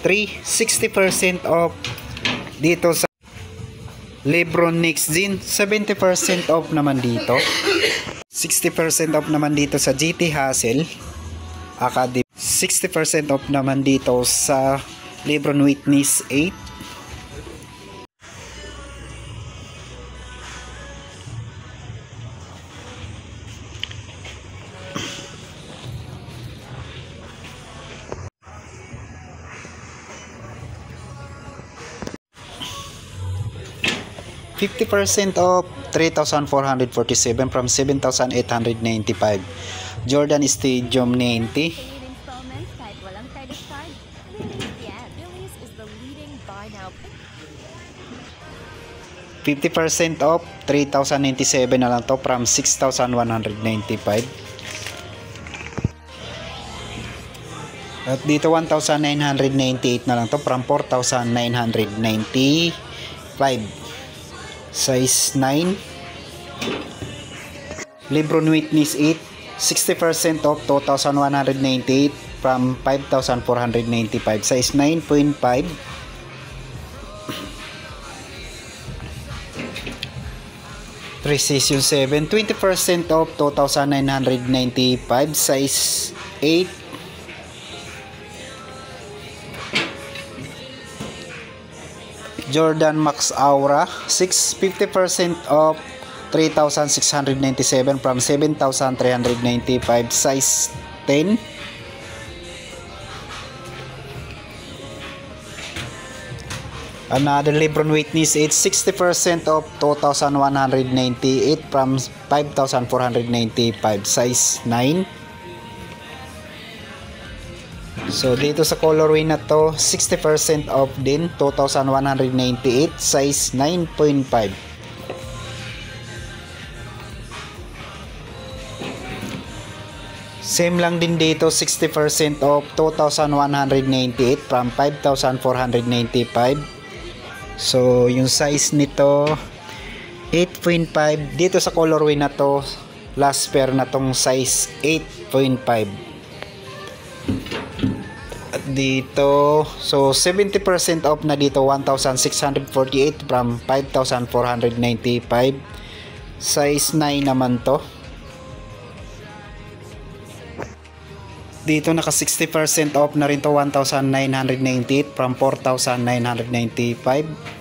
60% off dito sa Lebron Next Gen. 70% off naman dito. 60% off naman dito sa GT Hassel Academy. 60% off naman dito sa Lebron Witness 8. $50% off 3,447 from 7,895. Jordan Stadium 90. 50% off 3,097 na lang to from 6,195. At dito 1,998 na lang to from 4,995. Size 9. Lebron Witness 8, 60% off 2,198 from 5,495. Size 9.5. Precision 7, 20% off 2,995. Size 8. Jordan Max Aura 50% off 3,697 from 7,395. Size 10. Another Lebron Witness 8, 60% off 2,198 from 5,495. Size 9. So dito sa colorway na to 60% off din, 2,198. Size 9.5. Same lang din dito, 60% off 2,198 from 5,495. So yung size nito 8.5. Dito sa colorway na to, last pair na tong size 8.5. At dito, so 70% off na dito, 1,648 from 5,495. Size 9 naman to. Dito naka 60% off na rin to, 1,998 from 4,995.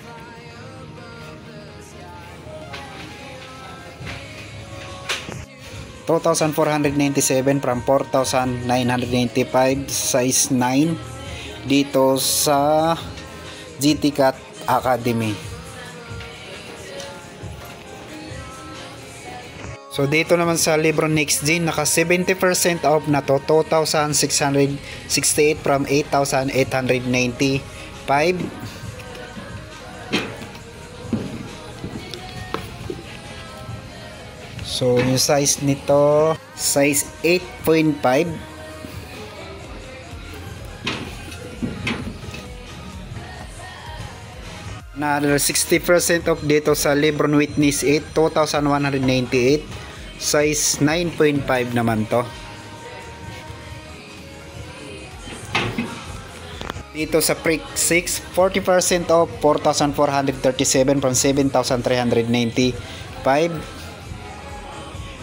$2,497 from 4,995. Size 9 dito sa GT Cat Academy. So dito naman sa Lebron Next Gen, naka 70% off na to, 2,668 from 8,895. So yung size nito, size 8.5. Another 60% off dito sa Lebron Witness 8, 2,198. Size 9.5 naman to. Dito sa Prick 6, 40% off, 4,437 from 7,395.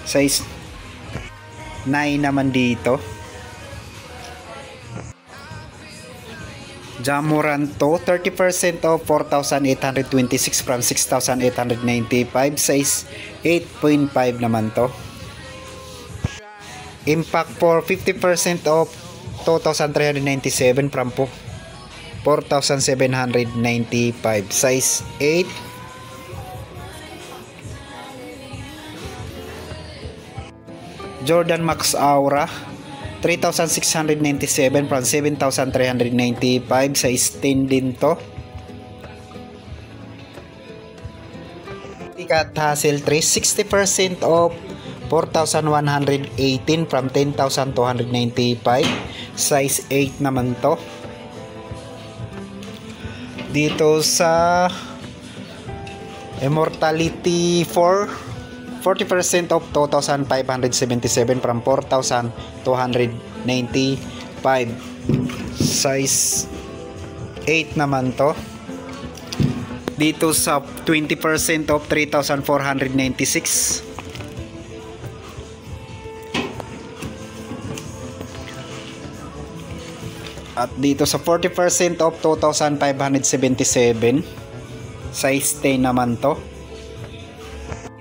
Size 9 naman dito. Jamoranto 30% off, 4,826 from 6,895. Size 8.5 naman to. Impact for 50% off, 2,397 from 4,795. Size 8. Jordan Max Aura 3,697 from 7,395. Size 10 din to. Cat Hassel 3, 60% off, 4,118 from 10,295. Size 8 naman to. Dito sa Immortality 4, 40% off, 2,577 from 4,295. Size 8 naman to. Dito sa 20% off 3,496. At dito sa 40% off 2,577. Size 10 naman to.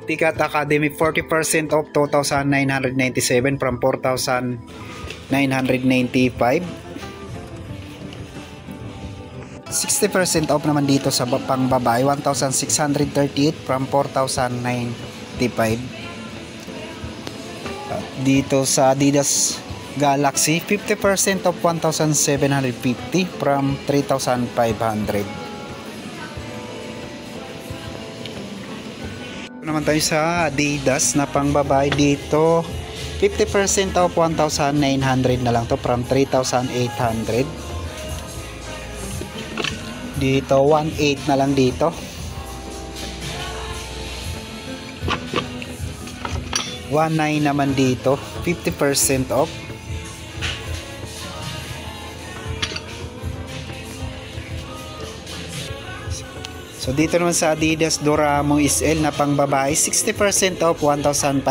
Tikat Academy 40% off 2,997 from 4,995. 60% off naman dito sa pang babae 1,638 from 4,095. At dito sa Adidas Galaxy 50% off 1,750 from 3,500. Naman tayo sa Adidas na pang babae dito 50% off 1,900 na lang to from 3,800. Dito 1,800 na lang dito. 1,900 naman dito 50% off. So dito naman sa Adidas Doramo SL na pang babae 60% off 1,520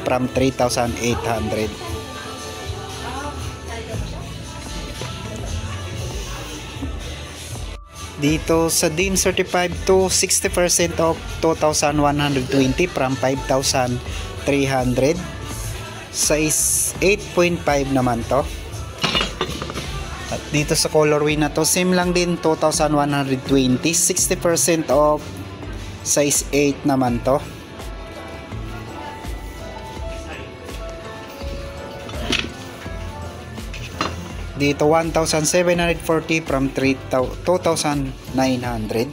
from 3,800. Dito sa Dean Certified to 60% off 2,120 from 5,300. Size 8.5 naman to. At dito sa colorway na to same lang din 2,120 60% off size 8 naman to. Dito 1,740 from 2,900.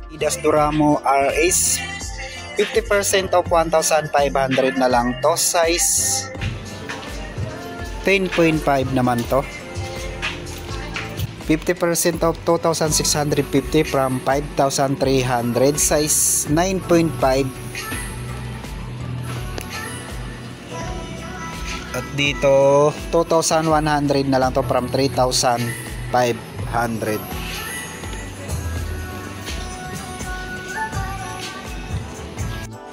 Adidas Doramo RS 50% off 1,500 na lang to. Size 10.5 naman to. 50% off 2,650 from 5,300. Size 9.5. At dito 2,100 na lang to from 3,500.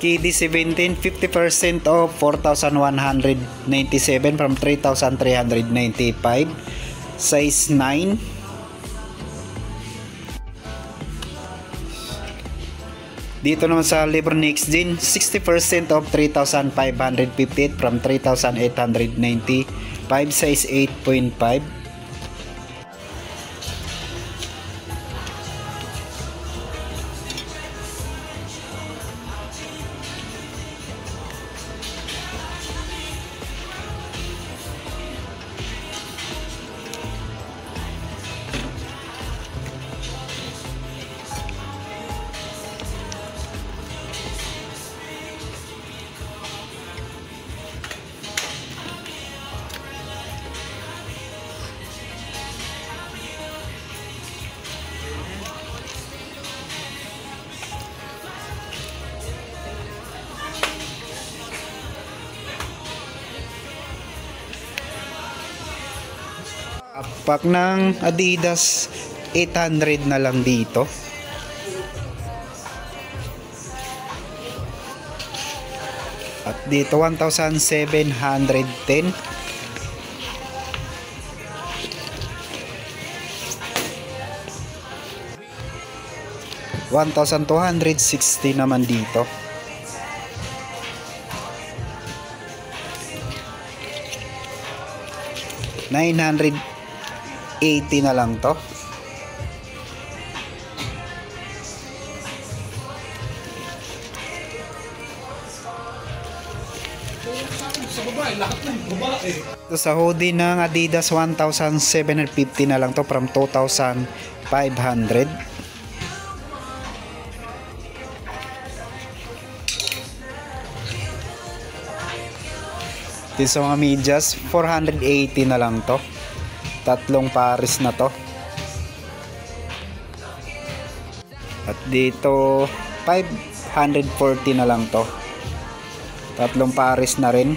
KD17 50% off 4,197 from 3,395. Size 9. Dito naman sa Lebron Next Gen 60% off 3,558 from 3,895. Size 8.5. Pack ng Adidas 800 na lang dito. At dito 1,710. $1,260 naman dito. $980 na lang to. Sa hoodie ng Adidas 1,750 na lang to from 2,500. Dito sa mga medyas 480 na lang to. Tatlong pares na to. At dito 540 na lang to. Tatlong pares na rin.